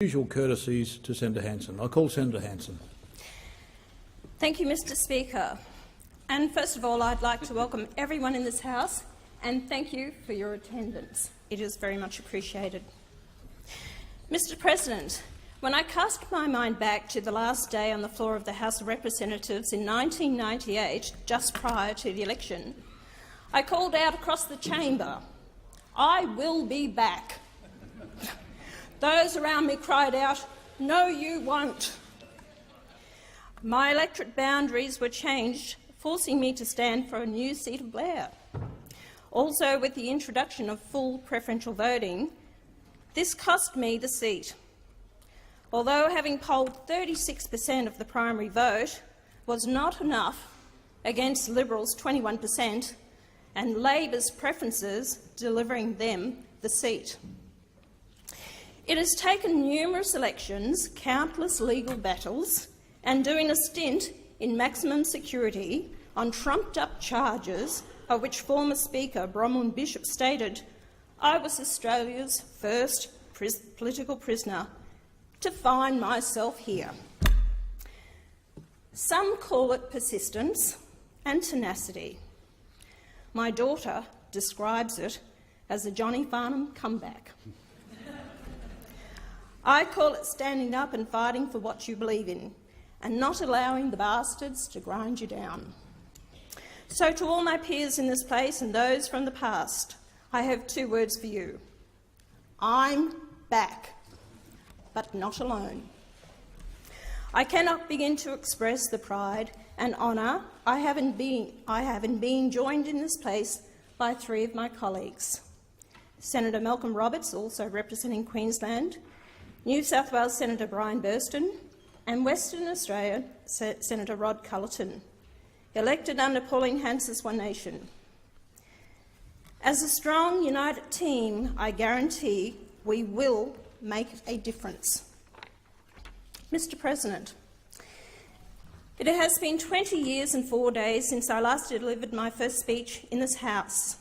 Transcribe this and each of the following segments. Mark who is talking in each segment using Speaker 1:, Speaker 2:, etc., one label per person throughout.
Speaker 1: Usual courtesies to Senator Hanson. I call Senator Hanson.
Speaker 2: Thank you, Mr Speaker. And first of all, I'd like to welcome everyone in this House and thank you for your attendance. It is very much appreciated. Mr President, when I cast my mind back to the last day on the floor of the House of Representatives in 1998, just prior to the election, I called out across the chamber, "I will be back." Those around me cried out, "No, you won't." My electorate boundaries were changed, forcing me to stand for a new seat of Blair. Also, with the introduction of full preferential voting, this cost me the seat. Although having polled 36% of the primary vote was not enough against Liberals' 21% and Labor's preferences delivering them the seat. It has taken numerous elections, countless legal battles, and doing a stint in maximum security on trumped-up charges of which former Speaker Bronwyn Bishop stated, "I was Australia's first political prisoner to find myself here." Some call it persistence and tenacity. My daughter describes it as a Johnny Farnham comeback. I call it standing up and fighting for what you believe in, and not allowing the bastards to grind you down. So to all my peers in this place and those from the past, I have two words for you. I'm back, but not alone. I cannot begin to express the pride and honour I have in being joined in this place by three of my colleagues. Senator Malcolm Roberts, also representing Queensland, New South Wales Senator Brian Burston, and Western Australia Senator Rod Cullerton, elected under Pauline Hanson's One Nation. As a strong, united team, I guarantee we will make a difference. Mr President, it has been 20 years and 4 days since I last delivered my first speech in this House,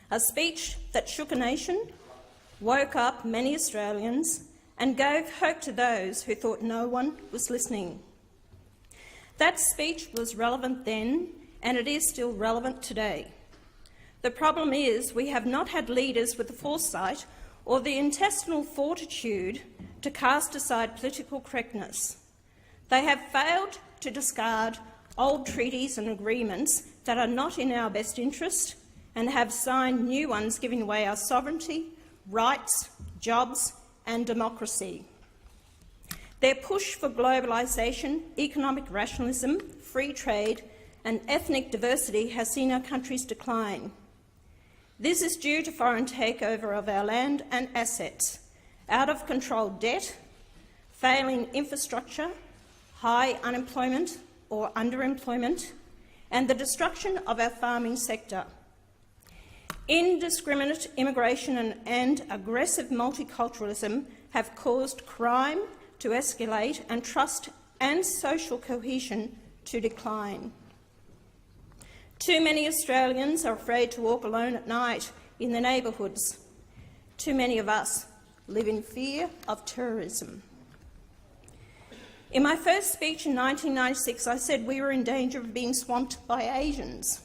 Speaker 2: a speech that shook a nation, woke up many Australians and gave hope to those who thought no one was listening. That speech was relevant then, and it is still relevant today. The problem is we have not had leaders with the foresight or the intestinal fortitude to cast aside political correctness. They have failed to discard old treaties and agreements that are not in our best interest and have signed new ones giving away our sovereignty, rights, jobs and democracy. Their push for globalisation, economic rationalism, free trade and ethnic diversity has seen our countries decline. This is due to foreign takeover of our land and assets, out-of-control debt, failing infrastructure, high unemployment or underemployment, and the destruction of our farming sector. Indiscriminate immigration and aggressive multiculturalism have caused crime to escalate and trust and social cohesion to decline. Too many Australians are afraid to walk alone at night in their neighbourhoods. Too many of us live in fear of terrorism. In my first speech in 1996, I said we were in danger of being swamped by Asians.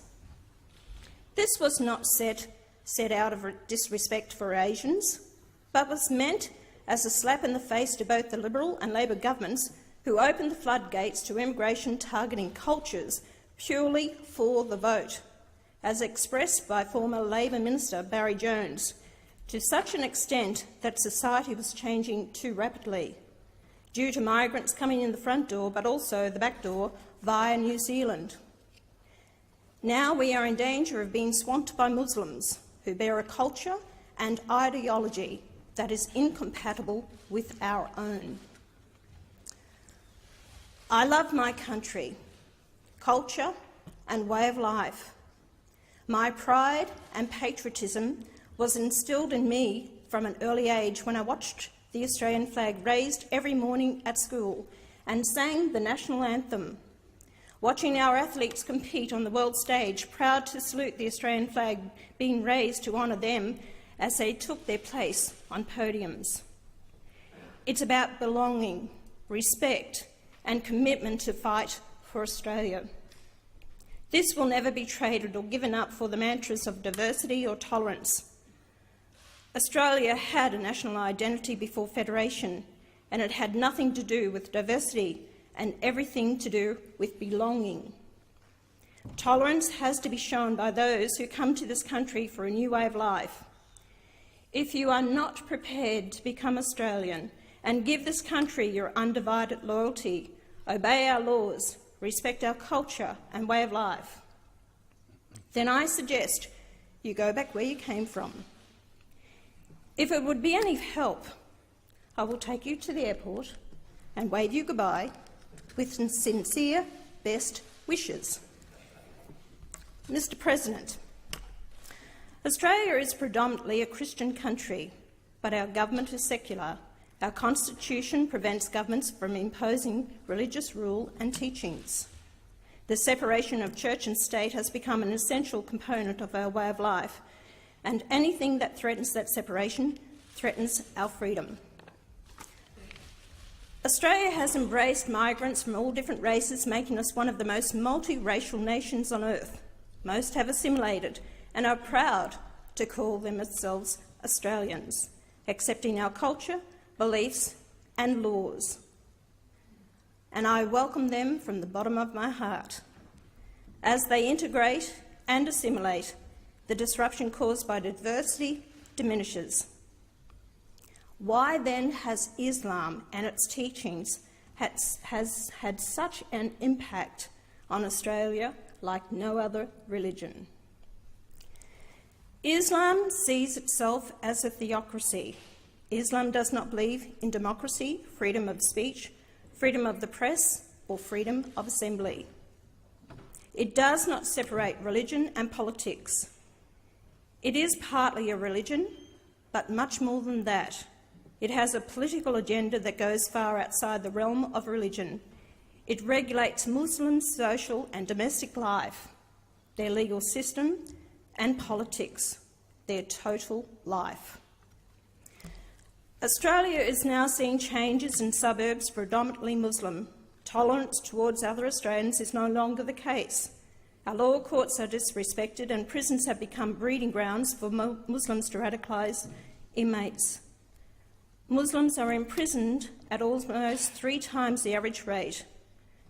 Speaker 2: This was not said out of disrespect for Asians, but was meant as a slap in the face to both the Liberal and Labor governments who opened the floodgates to immigration targeting cultures purely for the vote, as expressed by former Labor Minister Barry Jones, to such an extent that society was changing too rapidly, due to migrants coming in the front door but also the back door via New Zealand. Now we are in danger of being swamped by Muslims who bear a culture and ideology that is incompatible with our own. I love my country, culture and way of life. My pride and patriotism was instilled in me from an early age when I watched the Australian flag raised every morning at school and sang the national anthem, watching our athletes compete on the world stage, proud to salute the Australian flag being raised to honour them as they took their place on podiums. It's about belonging, respect and commitment to fight for Australia. This will never be traded or given up for the mantras of diversity or tolerance. Australia had a national identity before Federation, and it had nothing to do with diversity and everything to do with belonging. Tolerance has to be shown by those who come to this country for a new way of life. If you are not prepared to become Australian and give this country your undivided loyalty, obey our laws, respect our culture and way of life, then I suggest you go back where you came from. If it would be any help, I will take you to the airport and wave you goodbye with sincere best wishes. Mr. President, Australia is predominantly a Christian country, but our government is secular. Our constitution prevents governments from imposing religious rule and teachings. The separation of church and state has become an essential component of our way of life, and anything that threatens that separation threatens our freedom. Australia has embraced migrants from all different races, making us one of the most multiracial nations on earth. Most have assimilated and are proud to call themselves Australians, accepting our culture, beliefs and laws. And I welcome them from the bottom of my heart. As they integrate and assimilate, the disruption caused by diversity diminishes. Why then has Islam and its teachings has had such an impact on Australia like no other religion? Islam sees itself as a theocracy. Islam does not believe in democracy, freedom of speech, freedom of the press, or freedom of assembly. It does not separate religion and politics. It is partly a religion, but much more than that. It has a political agenda that goes far outside the realm of religion. It regulates Muslims' social and domestic life, their legal system and politics, their total life. Australia is now seeing changes in suburbs predominantly Muslim. Tolerance towards other Australians is no longer the case. Our lower courts are disrespected and prisons have become breeding grounds for Muslims to radicalise inmates. Muslims are imprisoned at almost 3 times the average rate.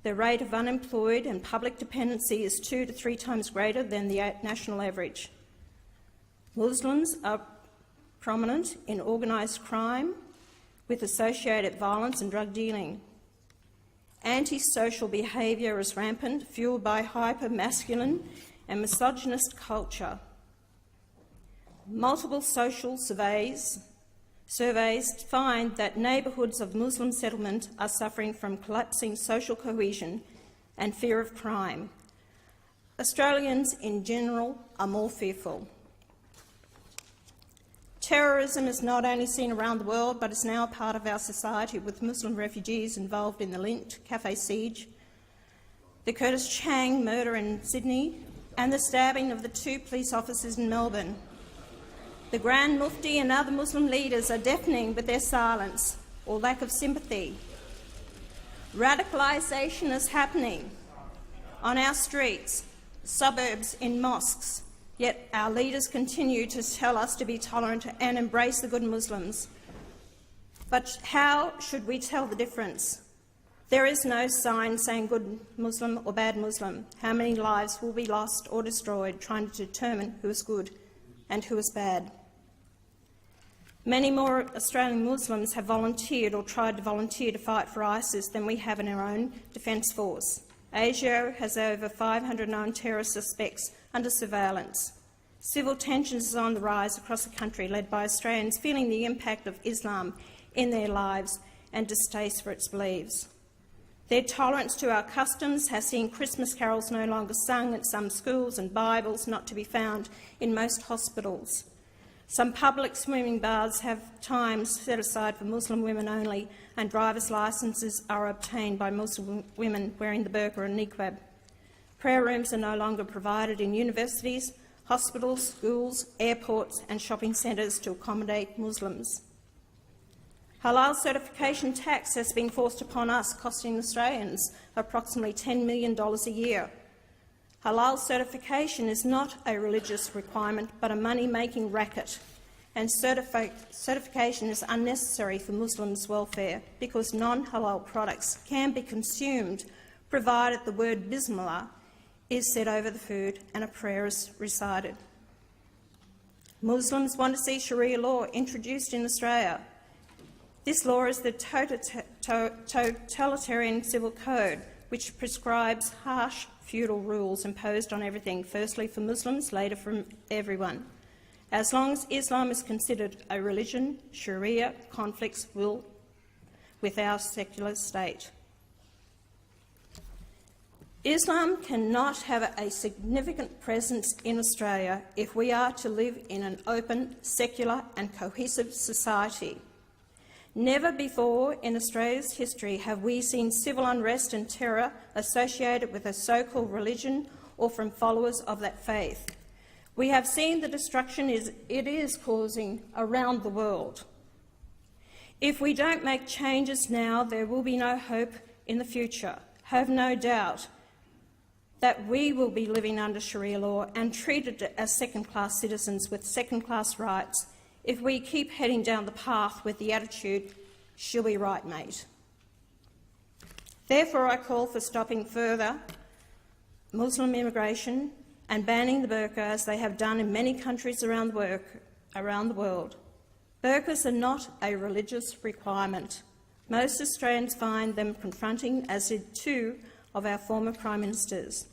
Speaker 2: The rate of unemployed and public dependency is 2 to 3 times greater than the national average. Muslims are prominent in organised crime with associated violence and drug dealing. Antisocial behaviour is rampant, fuelled by hyper-masculine and misogynist culture. Multiple social surveys find that neighbourhoods of Muslim settlement are suffering from collapsing social cohesion and fear of crime. Australians in general are more fearful. Terrorism is not only seen around the world, but is now a part of our society, with Muslim refugees involved in the Lint cafe siege, the Curtis Chang murder in Sydney, and the stabbing of the 2 police officers in Melbourne. The Grand Mufti and other Muslim leaders are deafening with their silence or lack of sympathy. Radicalisation is happening on our streets, suburbs, in mosques, yet our leaders continue to tell us to be tolerant and embrace the good Muslims. But how should we tell the difference? There is no sign saying good Muslim or bad Muslim. How many lives will be lost or destroyed trying to determine who is good and who is bad? Many more Australian Muslims have volunteered or tried to volunteer to fight for ISIS than we have in our own defence force. Asia has over 500 known terrorist suspects under surveillance. Civil tensions are on the rise across the country, led by Australians feeling the impact of Islam in their lives and distaste for its beliefs. Their tolerance to our customs has seen Christmas carols no longer sung at some schools and Bibles not to be found in most hospitals. Some public swimming baths have times set aside for Muslim women only, and driver's licences are obtained by Muslim women wearing the burqa and niqab. Prayer rooms are no longer provided in universities, hospitals, schools, airports and shopping centres to accommodate Muslims. Halal certification tax has been forced upon us, costing Australians approximately $10 million a year. Halal certification is not a religious requirement but a money-making racket, and certification is unnecessary for Muslims' welfare because non-halal products can be consumed provided the word Bismillah is said over the food and a prayer is recited. Muslims want to see Sharia law introduced in Australia. This law is the totalitarian civil code, which prescribes harsh feudal rules imposed on everything, firstly for Muslims, later from everyone. As long as Islam is considered a religion, Sharia conflicts will with our secular state. Islam cannot have a significant presence in Australia if we are to live in an open, secular and cohesive society. Never before in Australia's history have we seen civil unrest and terror associated with a so-called religion or from followers of that faith. We have seen the destruction it is causing around the world. If we don't make changes now, there will be no hope in the future. Have no doubt that we will be living under Sharia law and treated as second-class citizens with second-class rights if we keep heading down the path with the attitude, "She'll be right, mate." Therefore, I call for stopping further Muslim immigration and banning the burqa, as they have done in many countries around the world. Burqas are not a religious requirement. Most Australians find them confronting, as did two of our former Prime Ministers.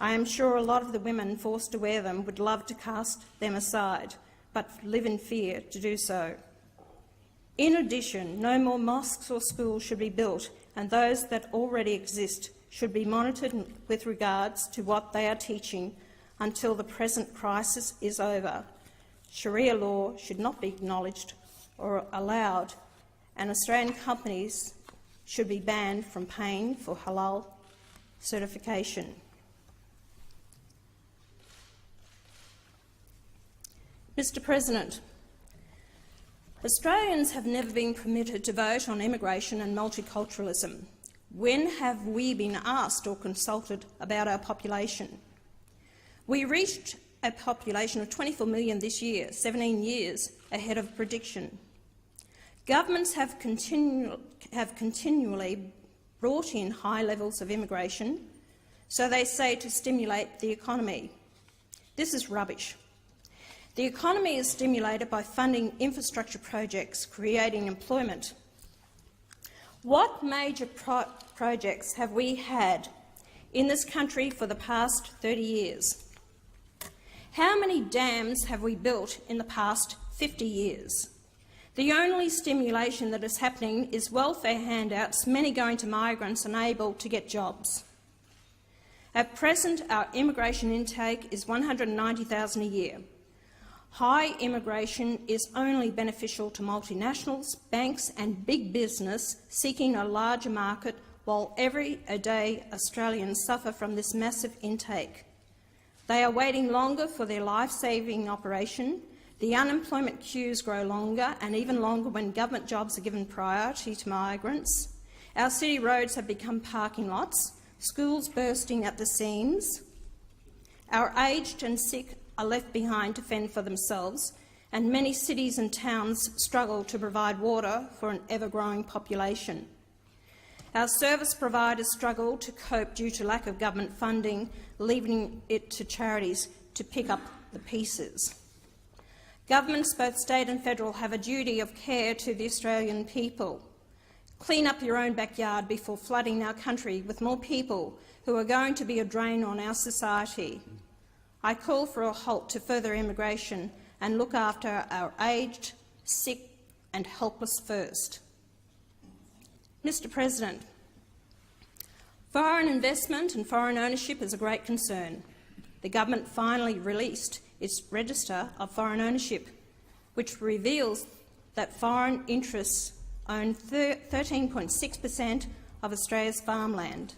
Speaker 2: I am sure a lot of the women forced to wear them would love to cast them aside, but live in fear to do so. In addition, no more mosques or schools should be built, and those that already exist should be monitored with regards to what they are teaching until the present crisis is over. Sharia law should not be acknowledged or allowed, and Australian companies should be banned from paying for halal certification. Mr. President, Australians have never been permitted to vote on immigration and multiculturalism. When have we been asked or consulted about our population? We reached a population of 24 million this year, 17 years ahead of prediction. Governments have continually brought in high levels of immigration, so they say, to stimulate the economy. This is rubbish. The economy is stimulated by funding infrastructure projects, creating employment. What major projects have we had in this country for the past 30 years? How many dams have we built in the past 50 years? The only stimulation that is happening is welfare handouts, many going to migrants unable to get jobs. At present, our immigration intake is 190,000 a year. High immigration is only beneficial to multinationals, banks and big business seeking a larger market, while every day Australians suffer from this massive intake. They are waiting longer for their life-saving operation. The unemployment queues grow longer, and even longer when government jobs are given priority to migrants. Our city roads have become parking lots, schools bursting at the seams. Our aged and sick are left behind to fend for themselves, and many cities and towns struggle to provide water for an ever-growing population. Our service providers struggle to cope due to lack of government funding, leaving it to charities to pick up the pieces. Governments, both state and federal, have a duty of care to the Australian people. Clean up your own backyard before flooding our country with more people who are going to be a drain on our society. I call for a halt to further immigration and look after our aged, sick and helpless first. Mr. President, foreign investment and foreign ownership is a great concern. The government finally released its register of foreign ownership, which reveals that foreign interests own 13.6% of Australia's farmland.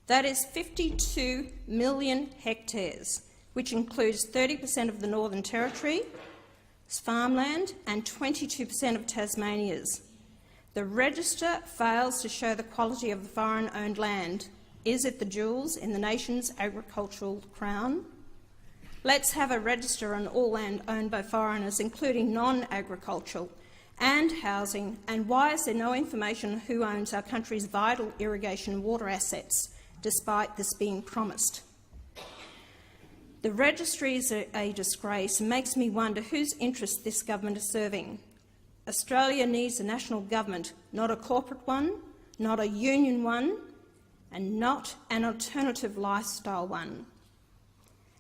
Speaker 2: That is 52 million hectares, which includes 30% of the Northern Territory, farmland and 22% of Tasmania's. The register fails to show the quality of the foreign-owned land. Is it the jewels in the nation's agricultural crown? Let's have a register on all land owned by foreigners, including non-agricultural and housing, and why is there no information on who owns our country's vital irrigation and water assets, despite this being promised? The registry is a disgrace and makes me wonder whose interests this government is serving. Australia needs a national government, not a corporate one, not a union one, and not an alternative lifestyle one.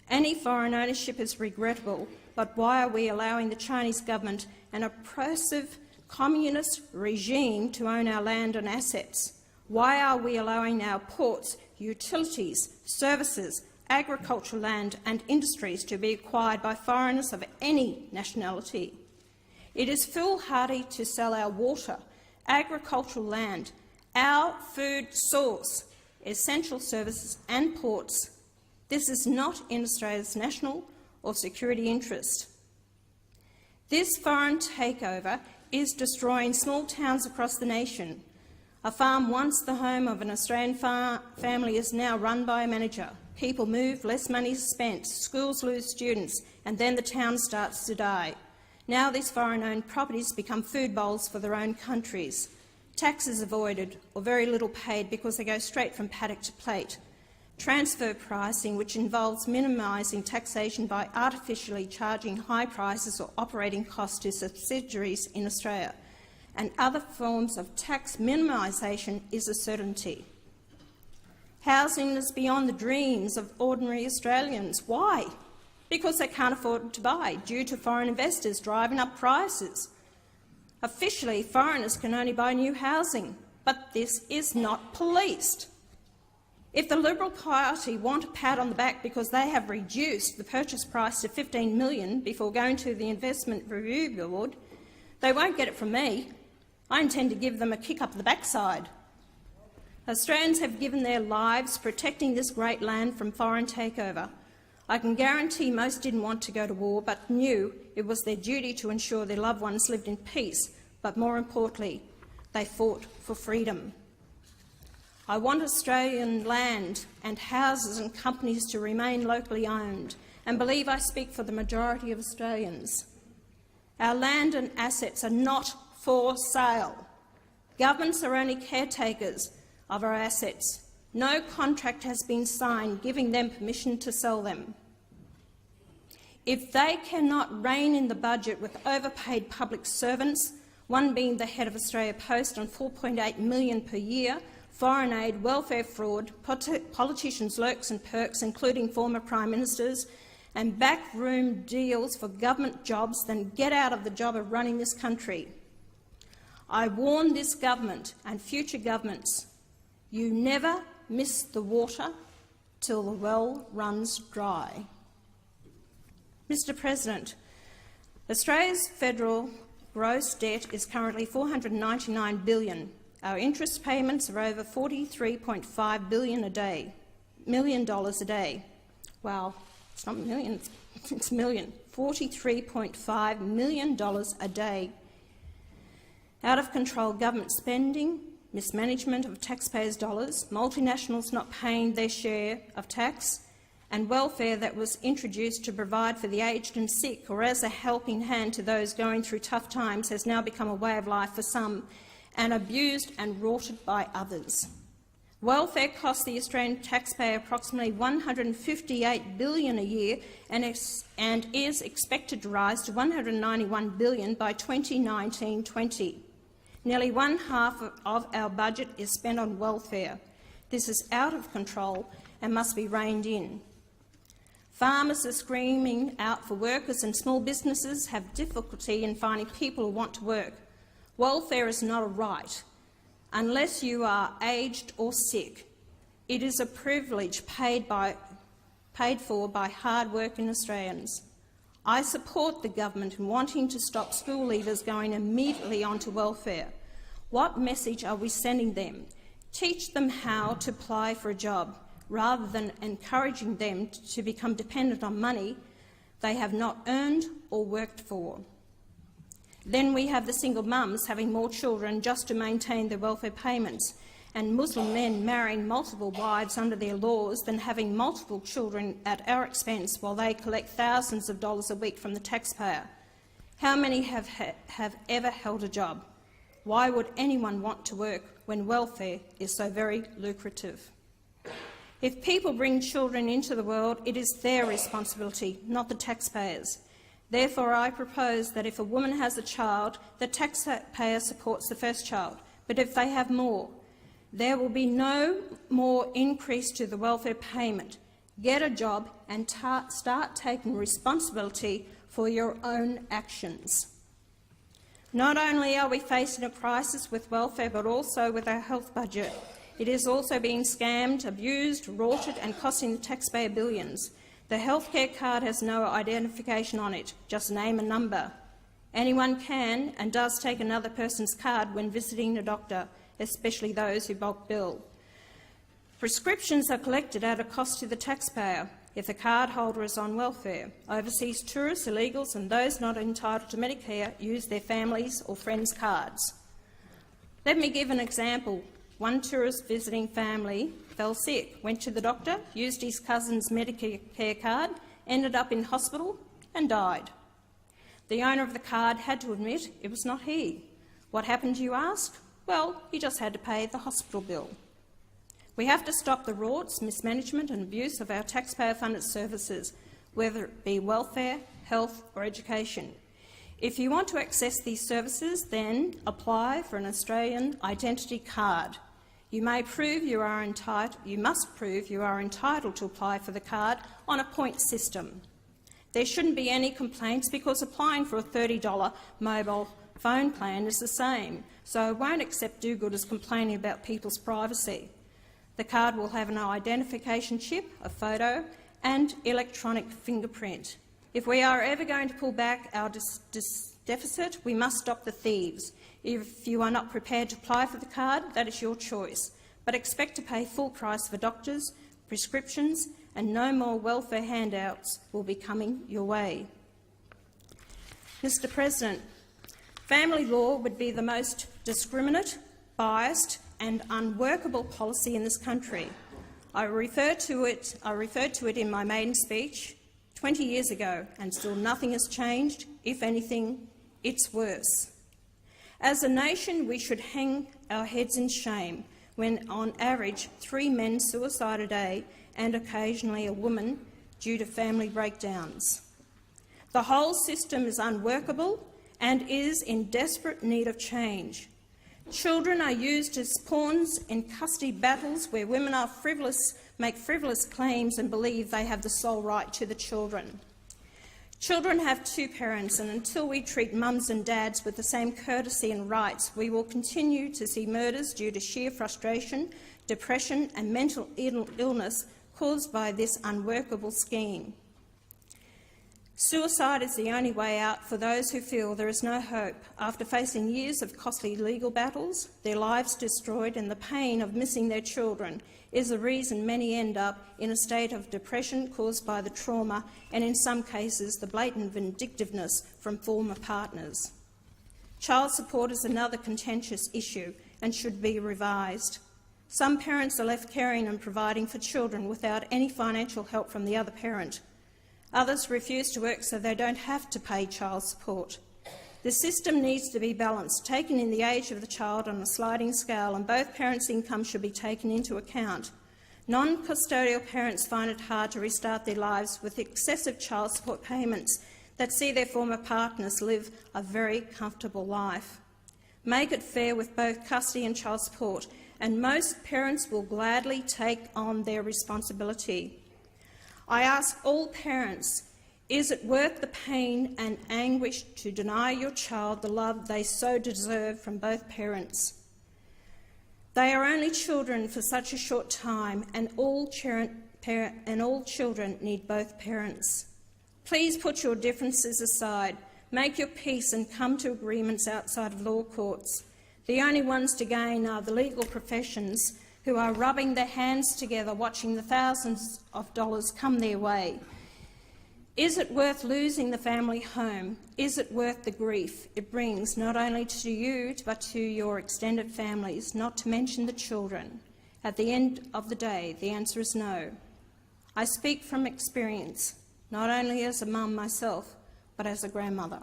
Speaker 2: Any foreign ownership is regrettable, but why are we allowing the Chinese government, an oppressive communist regime, to own our land and assets? Why are we allowing our ports, utilities, services, agricultural land and industries to be acquired by foreigners of any nationality? It is foolhardy to sell our water, agricultural land, our food source, essential services and ports. This is not in Australia's national or security interest. This foreign takeover is destroying small towns across the nation. A farm once the home of an Australian family is now run by a manager. People move, less money is spent, schools lose students, and then the town starts to die. Now these foreign-owned properties become food bowls for their own countries. Taxes avoided or very little paid because they go straight from paddock to plate. Transfer pricing, which involves minimising taxation by artificially charging high prices or operating costs to subsidiaries in Australia, and other forms of tax minimisation, is a certainty. Housing is beyond the dreams of ordinary Australians. Why? Because they can't afford to buy, due to foreign investors driving up prices. Officially, foreigners can only buy new housing, but this is not policed. If the Liberal Party want a pat on the back because they have reduced the purchase price to $15 million before going to the Investment Review Board, they won't get it from me. I intend to give them a kick up the backside. Australians have given their lives protecting this great land from foreign takeover. I can guarantee most didn't want to go to war, but knew it was their duty to ensure their loved ones lived in peace, but more importantly, they fought for freedom. I want Australian land and houses and companies to remain locally owned, and believe I speak for the majority of Australians. Our land and assets are not for sale. Governments are only caretakers of our assets. No contract has been signed giving them permission to sell them. If they cannot rein in the budget with overpaid public servants, one being the head of Australia Post on $4.8 million per year, foreign aid, welfare fraud, politicians' lurks and perks, including former Prime Ministers, and backroom deals for government jobs, then get out of the job of running this country. I warn this government and future governments, you never miss the water till the well runs dry. Mr President, Australia's federal gross debt is currently $499 billion. Our interest payments are over $43.5 billion a day, $1 a day. Wow, it's not million, it's million. $43.5 million a day. Out of control government spending, mismanagement of taxpayers' dollars, multinationals not paying their share of tax, and welfare that was introduced to provide for the aged and sick or as a helping hand to those going through tough times has now become a way of life for some and abused and rorted by others. Welfare costs the Australian taxpayer approximately $158 billion a year and is expected to rise to $191 billion by 2019-20. Nearly one half of our budget is spent on welfare. This is out of control and must be reined in. Farmers are screaming out for workers, and small businesses have difficulty in finding people who want to work. Welfare is not a right. Unless you are aged or sick, it is a privilege paid for by hard-working Australians. I support the government in wanting to stop school leavers going immediately onto welfare. What message are we sending them? Teach them how to apply for a job, rather than encouraging them to become dependent on money they have not earned or worked for. Then we have the single mums having more children just to maintain their welfare payments, and Muslim men marrying multiple wives under their laws than having multiple children at our expense while they collect thousands of dollars a week from the taxpayer. How many have ever held a job? Why would anyone want to work when welfare is so very lucrative? If people bring children into the world, it is their responsibility, not the taxpayers. Therefore, I propose that if a woman has a child, the taxpayer supports the first child. But if they have more, there will be no more increase to the welfare payment. Get a job and start taking responsibility for your own actions. Not only are we facing a crisis with welfare, but also with our health budget. It is also being scammed, abused, rorted and costing the taxpayer billions. The healthcare card has no identification on it, just name and number. Anyone can and does take another person's card when visiting a doctor, especially those who bulk bill. Prescriptions are collected at a cost to the taxpayer if the card holder is on welfare. Overseas tourists, illegals and those not entitled to Medicare use their families' or friends' cards. Let me give an example. One tourist visiting family fell sick, went to the doctor, used his cousin's Medicare card, ended up in hospital and died. The owner of the card had to admit it was not he. What happened, you ask? Well, he just had to pay the hospital bill. We have to stop the rorts, mismanagement and abuse of our taxpayer-funded services, whether it be welfare, health or education. If you want to access these services, then apply for an Australian identity card. You must prove you are entitled to apply for the card on a point system. There shouldn't be any complaints because applying for a $30 mobile phone plan is the same, so I won't accept do-gooders complaining about people's privacy. The card will have an identification chip, a photo and electronic fingerprint. If we are ever going to pull back our deficit, we must stop the thieves. If you are not prepared to apply for the card, that is your choice, but expect to pay full price for doctors, prescriptions and no more welfare handouts will be coming your way. Mr President, family law would be the most discriminate, biased and unworkable policy in this country. I referred to it in my maiden speech 20 years ago, and still nothing has changed. If anything, it's worse. As a nation, we should hang our heads in shame when, on average, 3 men suicide a day and occasionally a woman due to family breakdowns. The whole system is unworkable and is in desperate need of change. Children are used as pawns in custody battles where women are make frivolous claims and believe they have the sole right to the children. Children have 2 parents, and until we treat mums and dads with the same courtesy and rights, we will continue to see murders due to sheer frustration, depression and mental illness caused by this unworkable scheme. Suicide is the only way out for those who feel there is no hope. After facing years of costly legal battles, their lives destroyed and the pain of missing their children is the reason many end up in a state of depression caused by the trauma and, in some cases, the blatant vindictiveness from former partners. Child support is another contentious issue and should be revised. Some parents are left caring and providing for children without any financial help from the other parent. Others refuse to work so they don't have to pay child support. The system needs to be balanced, taking in the age of the child on a sliding scale, and both parents' income should be taken into account. Non-custodial parents find it hard to restart their lives with excessive child support payments that see their former partners live a very comfortable life. Make it fair with both custody and child support, and most parents will gladly take on their responsibility. I ask all parents, is it worth the pain and anguish to deny your child the love they so deserve from both parents? They are only children for such a short time, and all children need both parents. Please put your differences aside, make your peace and come to agreements outside of law courts. The only ones to gain are the legal professions, who are rubbing their hands together watching the thousands of dollars come their way. Is it worth losing the family home? Is it worth the grief it brings not only to you but to your extended families, not to mention the children? At the end of the day, the answer is no. I speak from experience, not only as a mum myself, but as a grandmother.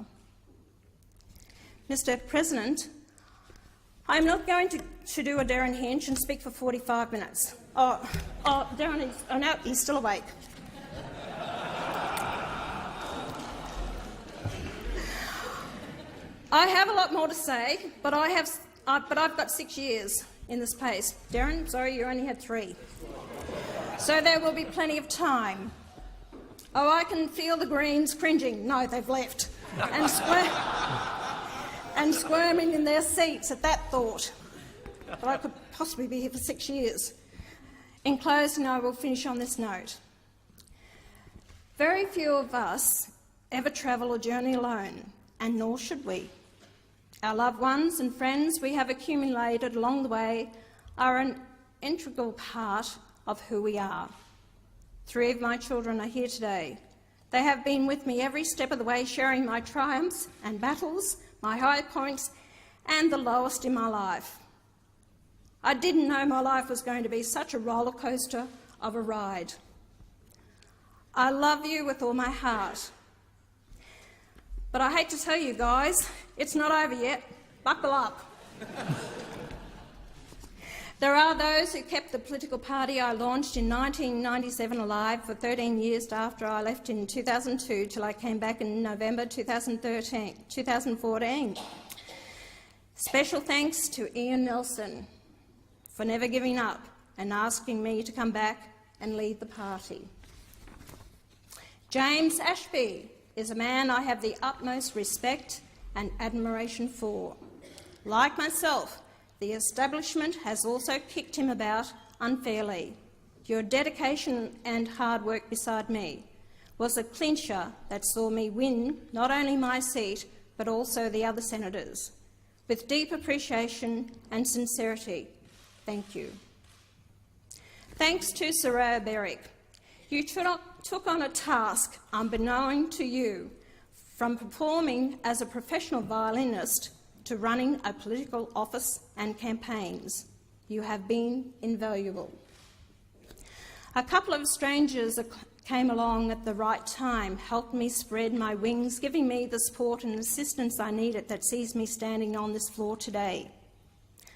Speaker 2: Mr. President, I'm not going to do a Darren Hinch and speak for 45 minutes. Darren is, no, he's still awake. I have a lot more to say, but I've got 6 years in this place. Darren, sorry, you only had 3. So there will be plenty of time. Oh, I can feel the Greens cringing. No, they've left. And squirming in their seats at that thought. But I could possibly be here for 6 years. In closing, I will finish on this note. Very few of us ever travel or journey alone, and nor should we. Our loved ones and friends we have accumulated along the way are an integral part of who we are. 3 of my children are here today. They have been with me every step of the way, sharing my triumphs and battles, my high points and the lowest in my life. I didn't know my life was going to be such a roller coaster of a ride. I love you with all my heart. But I hate to tell you guys, it's not over yet. Buckle up. There are those who kept the political party I launched in 1997 alive for 13 years after I left in 2002 till I came back in November 2014. Special thanks to Ian Nelson for never giving up and asking me to come back and lead the party. James Ashby is a man I have the utmost respect and admiration for. Like myself, the establishment has also kicked him about unfairly. Your dedication and hard work beside me was a clincher that saw me win not only my seat but also the other senators. With deep appreciation and sincerity, thank you. Thanks to Soraya Berwick. You took on a task unbeknown to you, from performing as a professional violinist to running a political office and campaigns. You have been invaluable. A couple of strangers came along at the right time, helped me spread my wings, giving me the support and assistance I needed that sees me standing on this floor today.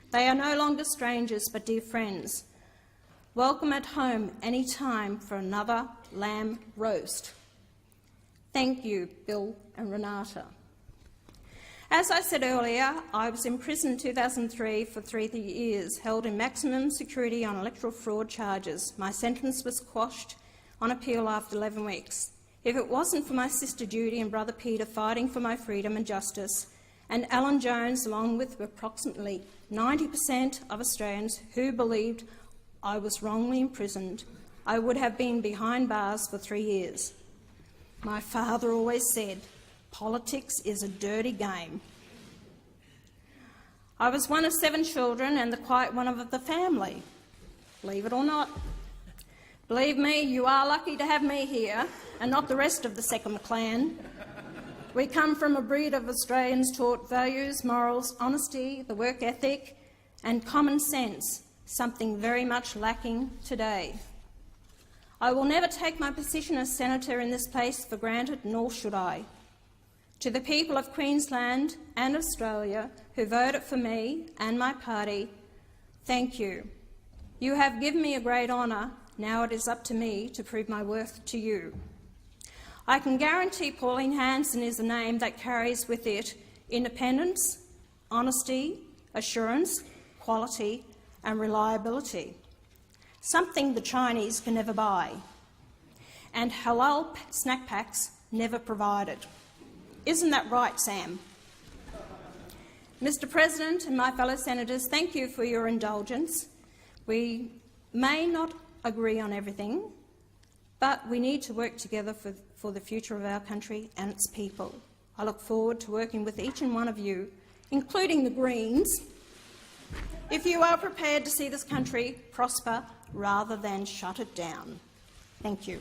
Speaker 2: They are no longer strangers but dear friends. Welcome at home any time for another lamb roast. Thank you, Bill and Renata. As I said earlier, I was in prison in 2003 for 3 years, held in maximum security on electoral fraud charges. My sentence was quashed on appeal after 11 weeks. If it wasn't for my sister Judy and brother Peter fighting for my freedom and justice, and Alan Jones, along with approximately 90% of Australians who believed I was wrongly imprisoned, I would have been behind bars for 3 years. My father always said, politics is a dirty game. I was one of 7 children and the quiet one of the family, believe it or not. Believe me, you are lucky to have me here and not the rest of the second clan. We come from a breed of Australians taught values, morals, honesty, the work ethic and common sense, something very much lacking today. I will never take my position as senator in this place for granted, nor should I. To the people of Queensland and Australia who voted for me and my party, thank you. You have given me a great honour. Now it is up to me to prove my worth to you. I can guarantee Pauline Hanson is a name that carries with it independence, honesty, assurance, quality and reliability, something the Chinese can never buy, and halal snack packs never provided. Isn't that right, Sam? Mr. President and my fellow senators, thank you for your indulgence. We may not agree on everything, but we need to work together for the future of our country and its people. I look forward to working with each and one of you, including the Greens, if you are prepared to see this country prosper rather than shut it down. Thank you.